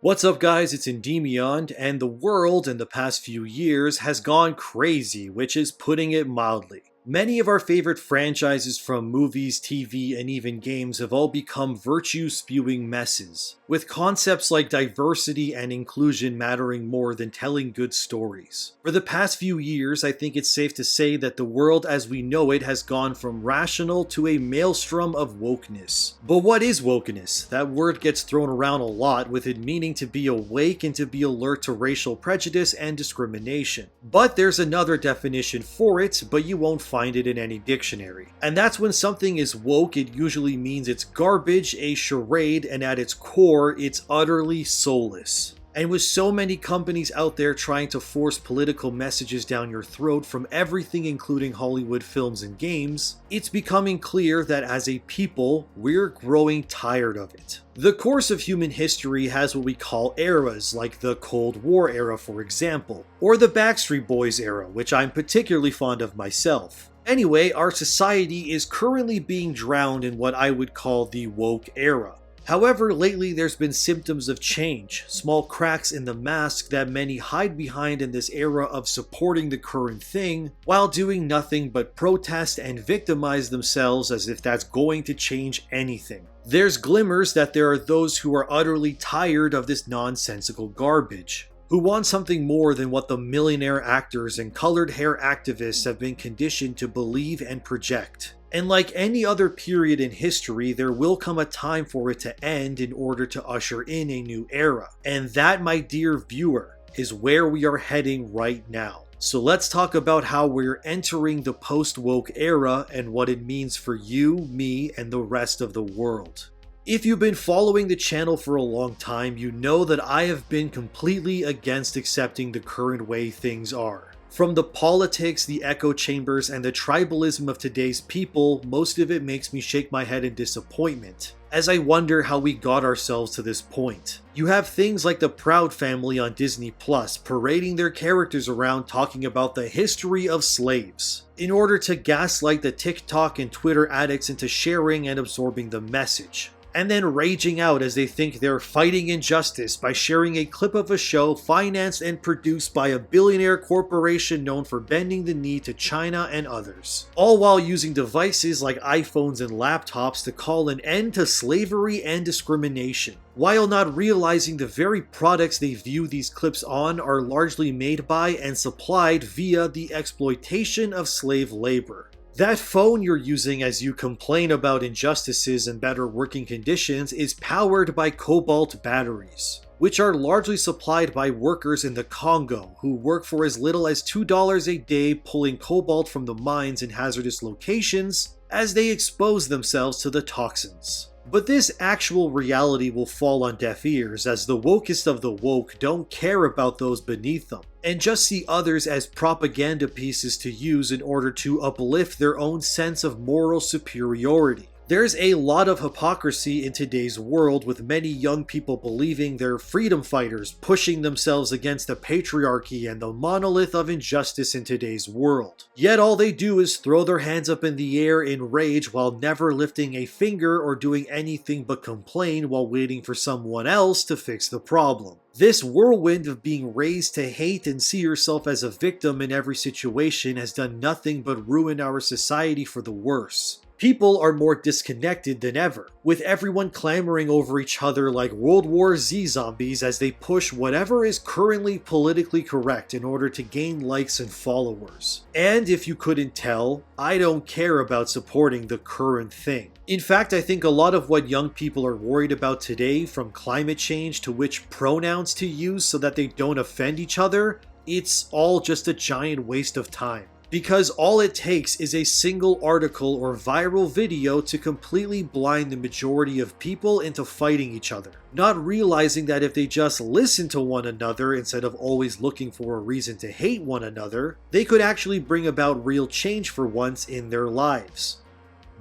What's up guys, it's Endymion, and the world in the past few years has gone crazy, which is putting it mildly. Many of our favorite franchises from movies, TV, and even games have all become virtue-spewing messes, with concepts like diversity and inclusion mattering more than telling good stories. For the past few years, I think it's safe to say that the world as we know it has gone from rational to a maelstrom of wokeness. But what is wokeness? That word gets thrown around a lot, with it meaning to be awake and to be alert to racial prejudice and discrimination. But there's another definition for it, but you won't find it in any dictionary. And that's when something is woke, it usually means it's garbage, a charade, and at its core, it's utterly soulless. And with so many companies out there trying to force political messages down your throat from everything including Hollywood films and games, it's becoming clear that as a people, we're growing tired of it. The course of human history has what we call eras, like the Cold War era for example, or the Backstreet Boys era, which I'm particularly fond of myself. Anyway, our society is currently being drowned in what I would call the woke era. However, lately there's been symptoms of change, small cracks in the mask that many hide behind in this era of supporting the current thing, while doing nothing but protest and victimize themselves as if that's going to change anything. There's glimmers that there are those who are utterly tired of this nonsensical garbage, who want something more than what the millionaire actors and colored hair activists have been conditioned to believe and project. And like any other period in history, there will come a time for it to end in order to usher in a new era. And that, my dear viewer, is where we are heading right now. So let's talk about how we're entering the post-woke era and what it means for you, me, and the rest of the world. If you've been following the channel for a long time, you know that I have been completely against accepting the current way things are. From the politics, the echo chambers, and the tribalism of today's people, most of it makes me shake my head in disappointment, as I wonder how we got ourselves to this point. You have things like the Proud Family on Disney Plus parading their characters around talking about the history of slaves, in order to gaslight the TikTok and Twitter addicts into sharing and absorbing the message, and then raging out as they think they're fighting injustice by sharing a clip of a show financed and produced by a billionaire corporation known for bending the knee to China and others. All while using devices like iPhones and laptops to call an end to slavery and discrimination, while not realizing the very products they view these clips on are largely made by and supplied via the exploitation of slave labor. That phone you're using as you complain about injustices and better working conditions is powered by cobalt batteries, which are largely supplied by workers in the Congo who work for as little as $2 a day pulling cobalt from the mines in hazardous locations as they expose themselves to the toxins. But this actual reality will fall on deaf ears as the wokest of the woke don't care about those beneath them, and just see others as propaganda pieces to use in order to uplift their own sense of moral superiority. There's a lot of hypocrisy in today's world, with many young people believing they're freedom fighters pushing themselves against the patriarchy and the monolith of injustice in today's world. Yet all they do is throw their hands up in the air in rage while never lifting a finger or doing anything but complain while waiting for someone else to fix the problem. This whirlwind of being raised to hate and see yourself as a victim in every situation has done nothing but ruin our society for the worse. People are more disconnected than ever, with everyone clamoring over each other like World War Z zombies as they push whatever is currently politically correct in order to gain likes and followers. And if you couldn't tell, I don't care about supporting the current thing. In fact, I think a lot of what young people are worried about today, from climate change to which pronouns to use so that they don't offend each other, it's all just a giant waste of time. Because all it takes is a single article or viral video to completely blind the majority of people into fighting each other, not realizing that if they just listen to one another instead of always looking for a reason to hate one another, they could actually bring about real change for once in their lives.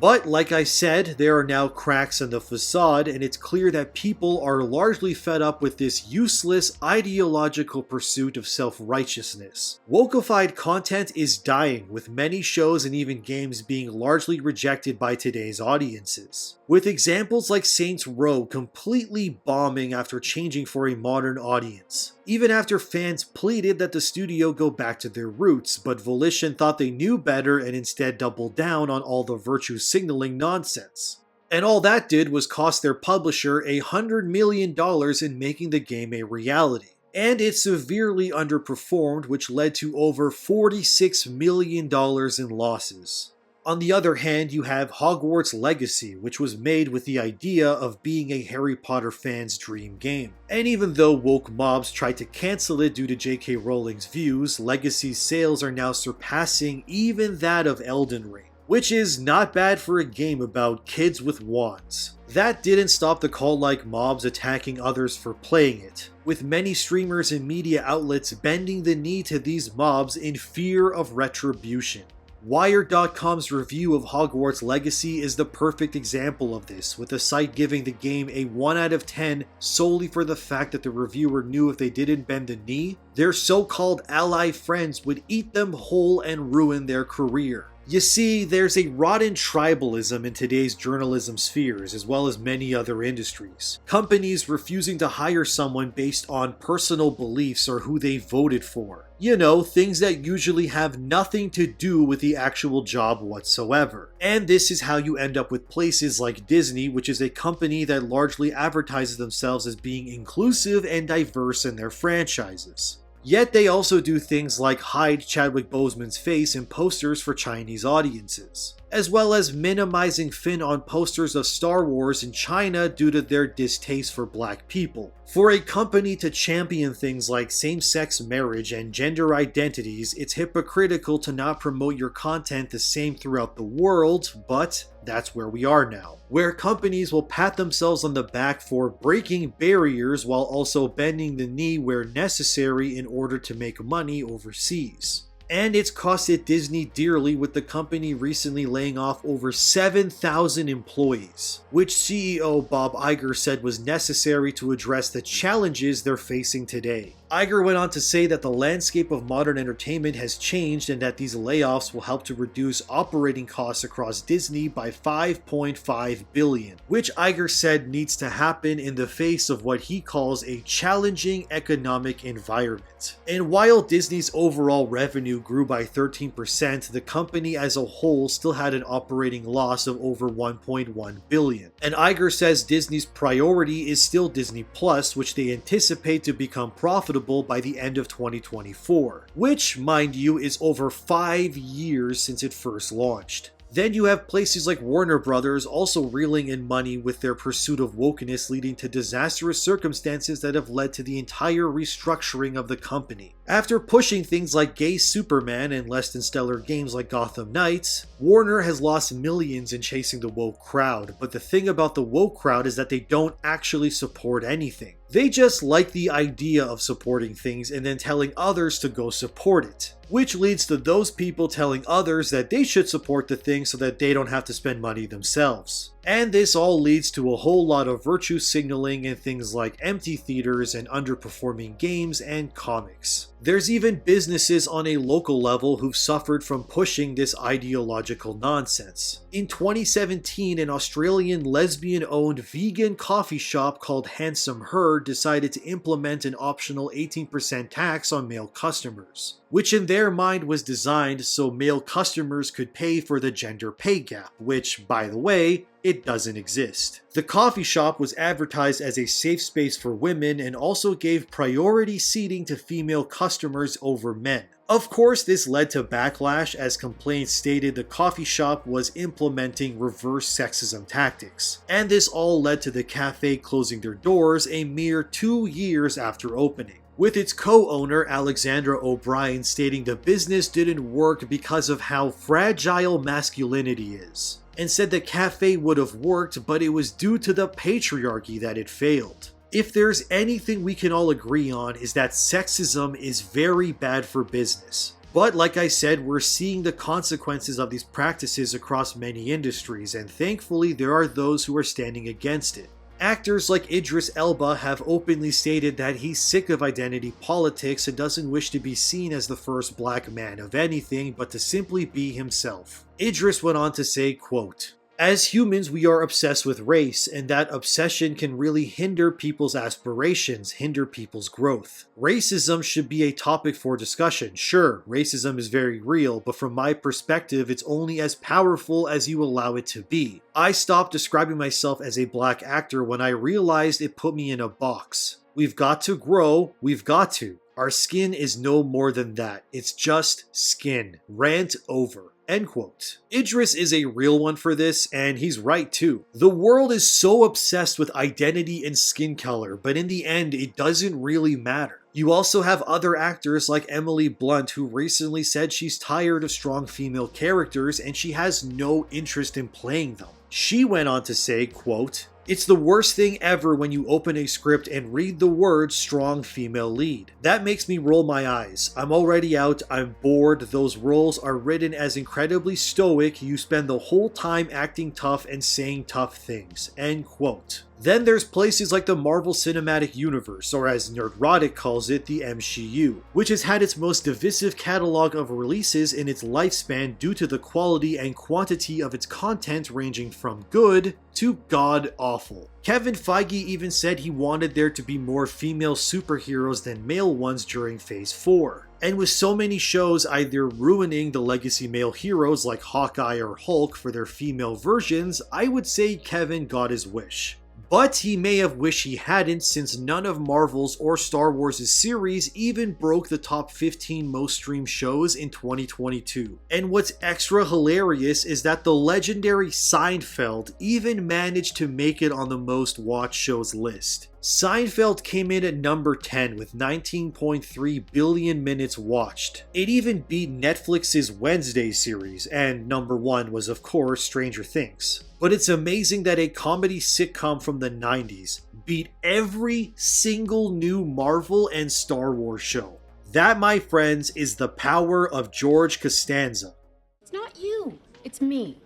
But like I said, there are now cracks in the facade, and it's clear that people are largely fed up with this useless ideological pursuit of self-righteousness. Wokeified content is dying, with many shows and even games being largely rejected by today's audiences, with examples like Saints Row completely bombing after changing for a modern audience, even after fans pleaded that the studio go back to their roots, but Volition thought they knew better and instead doubled down on all the virtue signaling nonsense. And all that did was cost their publisher $100 million in making the game a reality. And it severely underperformed, which led to over $46 million in losses. On the other hand, you have Hogwarts Legacy, which was made with the idea of being a Harry Potter fan's dream game. And even though woke mobs tried to cancel it due to J.K. Rowling's views, Legacy's sales are now surpassing even that of Elden Ring, which is not bad for a game about kids with wands. That didn't stop the cult-like mobs attacking others for playing it, with many streamers and media outlets bending the knee to these mobs in fear of retribution. Wired.com's review of Hogwarts Legacy is the perfect example of this, with the site giving the game a 1 out of 10 solely for the fact that the reviewer knew if they didn't bend the knee, their so-called ally friends would eat them whole and ruin their career. You see, there's a rotten tribalism in today's journalism spheres, as well as many other industries. Companies refusing to hire someone based on personal beliefs or who they voted for. You know, things that usually have nothing to do with the actual job whatsoever. And this is how you end up with places like Disney, which is a company that largely advertises themselves as being inclusive and diverse in their franchises. Yet they also do things like hide Chadwick Boseman's face in posters for Chinese audiences, as well as minimizing Finn on posters of Star Wars in China due to their distaste for black people. For a company to champion things like same-sex marriage and gender identities, it's hypocritical to not promote your content the same throughout the world, but that's where we are now, where companies will pat themselves on the back for breaking barriers while also bending the knee where necessary in order to make money overseas. And it's costed Disney dearly, with the company recently laying off over 7,000 employees, which CEO Bob Iger said was necessary to address the challenges they're facing today. Iger went on to say that the landscape of modern entertainment has changed and that these layoffs will help to reduce operating costs across Disney by $5.5 billion, which Iger said needs to happen in the face of what he calls a challenging economic environment. And while Disney's overall revenue grew by 13%, the company as a whole still had an operating loss of over $1.1 billion. And Iger says Disney's priority is still Disney Plus, which they anticipate to become profitable by the end of 2024, which, mind you, is over 5 years since it first launched. Then you have places like Warner Brothers also reeling in money with their pursuit of wokeness, leading to disastrous circumstances that have led to the entire restructuring of the company. After pushing things like Gay Superman and less than stellar games like Gotham Knights, Warner has lost millions in chasing the woke crowd, but the thing about the woke crowd is that they don't actually support anything. They just like the idea of supporting things and then telling others to go support it, which leads to those people telling others that they should support the thing so that they don't have to spend money themselves. And this all leads to a whole lot of virtue signaling and things like empty theaters and underperforming games and comics. There's even businesses on a local level who've suffered from pushing this ideological nonsense. In 2017, an Australian lesbian-owned vegan coffee shop called Handsome Her decided to implement an optional 18% tax on male customers, which in their mind was designed so male customers could pay for the gender pay gap, which, by the way, it doesn't exist. The coffee shop was advertised as a safe space for women and also gave priority seating to female customers over men. Of course, this led to backlash as complaints stated the coffee shop was implementing reverse sexism tactics. And this all led to the cafe closing their doors a mere 2 years after opening, with its co-owner Alexandra O'Brien stating the business didn't work because of how fragile masculinity is, and said the cafe would have worked, but it was due to the patriarchy that it failed. If there's anything we can all agree on is that sexism is very bad for business, But like I said, we're seeing the consequences of these practices across many industries, and thankfully there are those who are standing against it. Actors like Idris Elba have openly stated that he's sick of identity politics and doesn't wish to be seen as the first black man of anything but to simply be himself. Idris went on to say, quote, "As humans, we are obsessed with race, and that obsession can really hinder people's aspirations, hinder people's growth. Racism should be a topic for discussion. Sure, racism is very real, but from my perspective, it's only as powerful as you allow it to be. I stopped describing myself as a black actor when I realized it put me in a box. We've got to grow, we've got to. Our skin is no more than that. It's just skin. Rant over." End quote. Idris is a real one for this, and he's right too. The world is so obsessed with identity and skin color, but in the end, it doesn't really matter. You also have other actors like Emily Blunt, who recently said she's tired of strong female characters and she has no interest in playing them. She went on to say, quote, "It's the worst thing ever when you open a script and read the word strong female lead. That makes me roll my eyes. I'm already out, I'm bored, those roles are written as incredibly stoic, you spend the whole time acting tough and saying tough things." End quote. Then there's places like the Marvel Cinematic Universe, or as Nerdrotic calls it, the MCU, which has had its most divisive catalog of releases in its lifespan due to the quality and quantity of its content ranging from good to god-awful. Kevin Feige even said he wanted there to be more female superheroes than male ones during Phase 4. And with so many shows either ruining the legacy male heroes like Hawkeye or Hulk for their female versions, I would say Kevin got his wish. But he may have wished he hadn't, since none of Marvel's or Star Wars' series even broke the top 15 most streamed shows in 2022. And what's extra hilarious is that the legendary Seinfeld even managed to make it on the most watched shows list. Seinfeld came in at number 10 with 19.3 billion minutes watched. It even beat Netflix's Wednesday series, and number 1 was of course Stranger Things. But it's amazing that a comedy sitcom from the 90s beat every single new Marvel and Star Wars show. That, my friends, is the power of George Costanza. It's not you, it's me.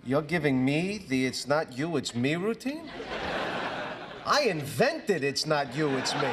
You're giving me the "it's not you, it's me" routine? I invented "it's not you, it's me."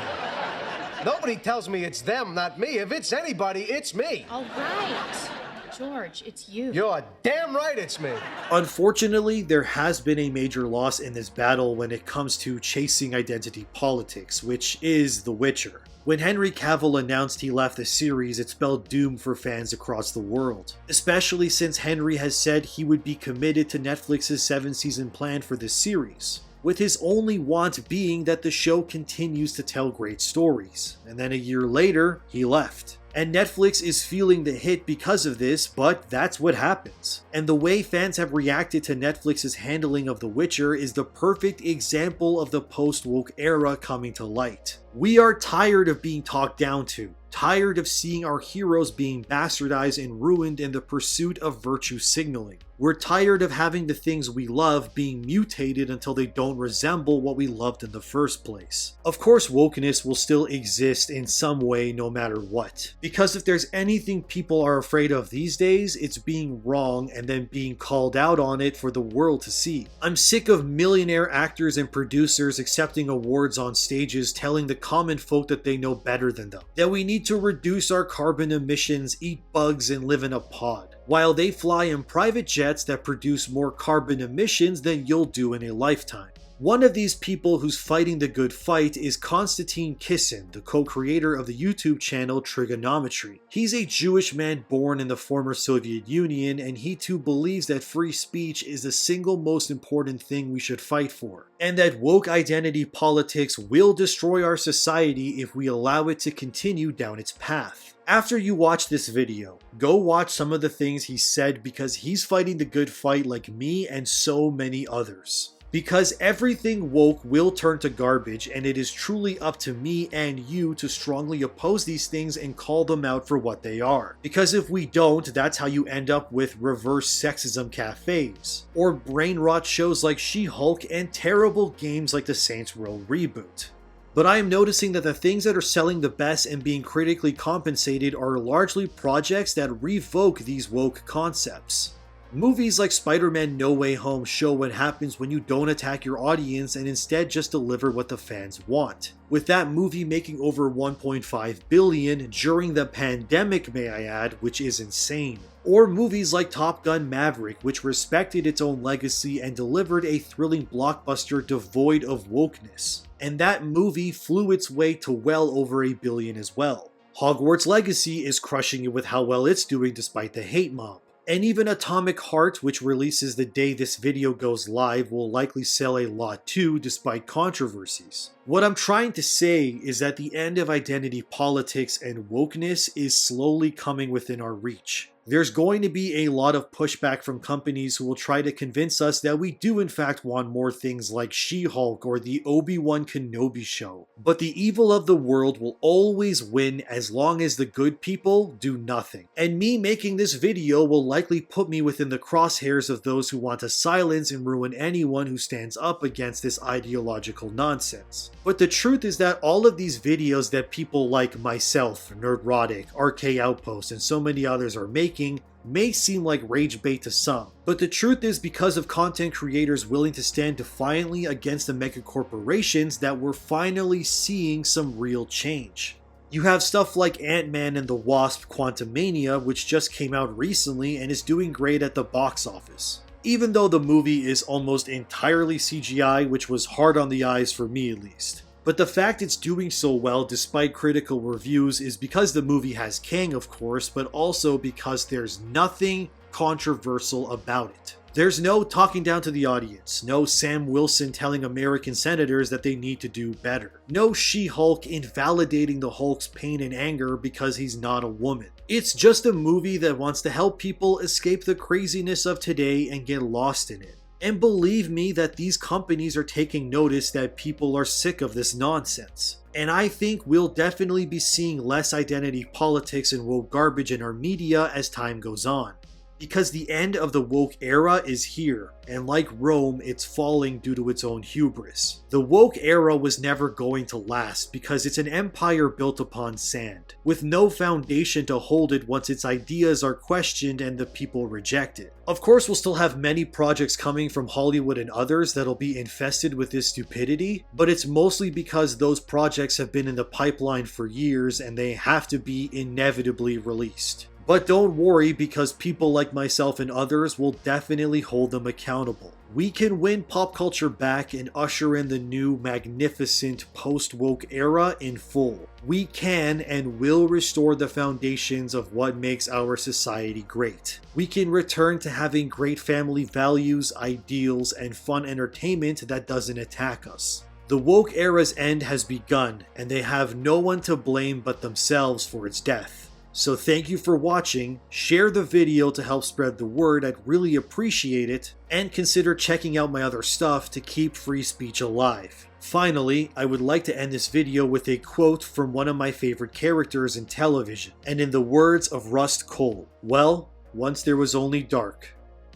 Nobody tells me it's them, not me. If it's anybody, it's me. All right. George, it's you. You're damn right it's me. Unfortunately, there has been a major loss in this battle when it comes to chasing identity politics, which is The Witcher. When Henry Cavill announced he left the series, it spelled doom for fans across the world, especially since Henry has said he would be committed to Netflix's 7-season plan for this series, with his only want being that the show continues to tell great stories. And then a year later, he left. And Netflix is feeling the hit because of this, but that's what happens. And the way fans have reacted to Netflix's handling of The Witcher is the perfect example of the post-woke era coming to light. We are tired of being talked down to, tired of seeing our heroes being bastardized and ruined in the pursuit of virtue signaling. We're tired of having the things we love being mutated until they don't resemble what we loved in the first place. Of course, wokeness will still exist in some way no matter what. Because if there's anything people are afraid of these days, it's being wrong and then being called out on it for the world to see. I'm sick of millionaire actors and producers accepting awards on stages telling the common folk that they know better than them, that we need to reduce our carbon emissions, eat bugs, and live in a pod, while they fly in private jets that produce more carbon emissions than you'll do in a lifetime. One of these people who's fighting the good fight is Konstantin Kisin, the co-creator of the YouTube channel Trigonometry. He's a Jewish man born in the former Soviet Union, and he too believes that free speech is the single most important thing we should fight for, and that woke identity politics will destroy our society if we allow it to continue down its path. After you watch this video, go watch some of the things he said, because he's fighting the good fight like me and so many others. Because everything woke will turn to garbage, and it is truly up to me and you to strongly oppose these things and call them out for what they are. Because if we don't, that's how you end up with reverse sexism cafes, or brain rot shows like She-Hulk, and terrible games like the Saints Row reboot. But I am noticing that the things that are selling the best and being critically compensated are largely projects that revoke these woke concepts. Movies like Spider-Man No Way Home show what happens when you don't attack your audience and instead just deliver what the fans want. With that movie making over $1.5 billion during the pandemic, may I add, which is insane. Or movies like Top Gun Maverick, which respected its own legacy and delivered a thrilling blockbuster devoid of wokeness. And that movie flew its way to well over $1 billion as well. Hogwarts Legacy is crushing it with how well it's doing despite the hate mob. And even Atomic Heart, which releases the day this video goes live, will likely sell a lot too despite controversies. What I'm trying to say is that the end of identity politics and wokeness is slowly coming within our reach. There's going to be a lot of pushback from companies who will try to convince us that we do in fact want more things like She-Hulk or the Obi-Wan Kenobi show. But the evil of the world will always win as long as the good people do nothing. And me making this video will likely put me within the crosshairs of those who want to silence and ruin anyone who stands up against this ideological nonsense. But the truth is that all of these videos that people like myself, Nerdrotic, RK Outpost, and so many others are making may seem like rage bait to some, but the truth is because of content creators willing to stand defiantly against the mega corporations that we're finally seeing some real change. You have stuff like Ant-Man and the Wasp: Quantumania, which just came out recently and is doing great at the box office. Even though the movie is almost entirely CGI, which was hard on the eyes for me at least. But the fact it's doing so well despite critical reviews is because the movie has Kang, of course, but also because there's nothing controversial about it. There's no talking down to the audience, no Sam Wilson telling American senators that they need to do better, no She-Hulk invalidating the Hulk's pain and anger because he's not a woman. It's just a movie that wants to help people escape the craziness of today and get lost in it. And believe me that these companies are taking notice that people are sick of this nonsense. And I think we'll definitely be seeing less identity politics and woke garbage in our media as time goes on. Because the end of the woke era is here, and like Rome, it's falling due to its own hubris. The woke era was never going to last because it's an empire built upon sand, with no foundation to hold it once its ideas are questioned and the people reject it. Of course, we'll still have many projects coming from Hollywood and others that'll be infested with this stupidity, but it's mostly because those projects have been in the pipeline for years and they have to be inevitably released. But don't worry, because people like myself and others will definitely hold them accountable. We can win pop culture back and usher in the new magnificent post-woke era in full. We can and will restore the foundations of what makes our society great. We can return to having great family values, ideals, and fun entertainment that doesn't attack us. The woke era's end has begun, and they have no one to blame but themselves for its death. So thank you for watching, share the video to help spread the word, I'd really appreciate it, and consider checking out my other stuff to keep free speech alive. Finally, I would like to end this video with a quote from one of my favorite characters in television, and in the words of Rust Cole, "Well, once there was only dark.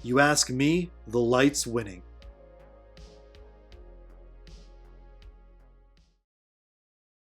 You ask me, the light's winning."